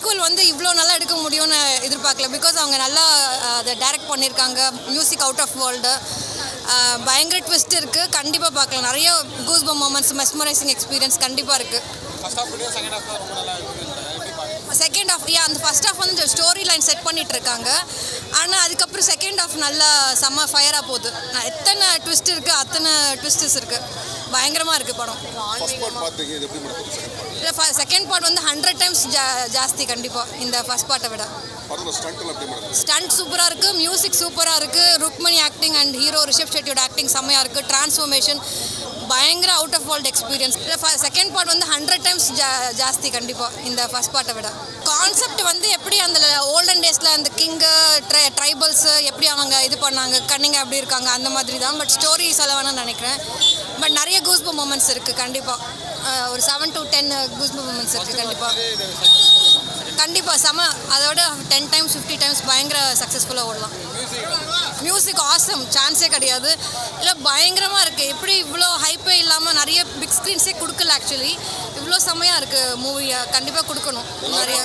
Sequel வந்து இவ்வளோ நல்லா எடுக்க முடியும்னு எதிர்பார்க்கல. பிகாஸ் அவங்க நல்லா அதை டைரக்ட் பண்ணியிருக்காங்க. மியூசிக் அவுட் ஆஃப் வேர்ல்டு, பயங்கர ட்விஸ்ட் இருக்குது. கண்டிப்பாக பார்க்கலாம். நிறைய கூஸ்பம் மொமெண்ட்ஸ், மெஸ்மரைசிங் எக்ஸ்பீரியன்ஸ் கண்டிப்பாக இருக்குது. செகண்ட் ஆஃப் அந்த ஃபர்ஸ்ட் ஆஃப் வந்து ஸ்டோரி லைன் செட் பண்ணிட்டு இருக்காங்க. ஆனால் அதுக்கப்புறம் செகண்ட் ஆஃப் நல்லா செம்ம ஃபயராக போகுது. எத்தனை ட்விஸ்ட் இருக்குது, அத்தனை ட்விஸ்டஸ் இருக்குது. பயங்கரமாக இருக்குது படம். செகண்ட் பார்ட் வந்து 100 times ஜாஸ்தி கண்டிப்பாக இந்த ஃபர்ஸ்ட் பார்ட்டை விட. ஸ்டண்ட் சூப்பராக இருக்குது, மியூசிக் சூப்பராக இருக்குது, Rukmini acting and hero Rishab ஷெட்டியோட ஆக்டிங் செம்மையாக இருக்குது. டிரான்ஸ்ஃபர்மேஷன் பயங்கர out of world experience. Second part வந்து 100 times ஜாஸ்தி கண்டிப்பாக இந்த ஃபர்ஸ்ட் பார்ட்டை விட. கான்செப்ட் வந்து எப்படி அந்த ஓல்டன் டேஸில் அந்த கிங்கு ட்ரைபல்ஸு எப்படி அவங்க இது பண்ணாங்க, கன்னிங்க எப்படி இருக்காங்க, அந்த மாதிரி தான். பட் ஸ்டோரி சொல்ல வேணாம்னு நினைக்கிறேன். பட் நிறைய கூஸ்பம் மொமெண்ட்ஸ் இருக்குது கண்டிப்பாக. ஒரு 7 to 10 கூஸ்பம் மொமெண்ட்ஸ் இருக்குது கண்டிப்பாக செம. அதோட 10 times 50 times பயங்கர சக்ஸஸ்ஃபுல்லாக ஓடலாம். மியூசிக் ஆசம், சான்ஸே கிடையாது. இல்லை பயங்கரமாக இருக்குது. எப்படி இவ்வளோ ஹைப்பே இல்லாமல் நிறைய பிக் ஸ்க்ரீன்ஸே கொடுக்கல. ஆக்சுவலி இவ்வளோ செம்மையாக இருக்குது மூவியை. கண்டிப்பாக கொடுக்கணும் நிறைய.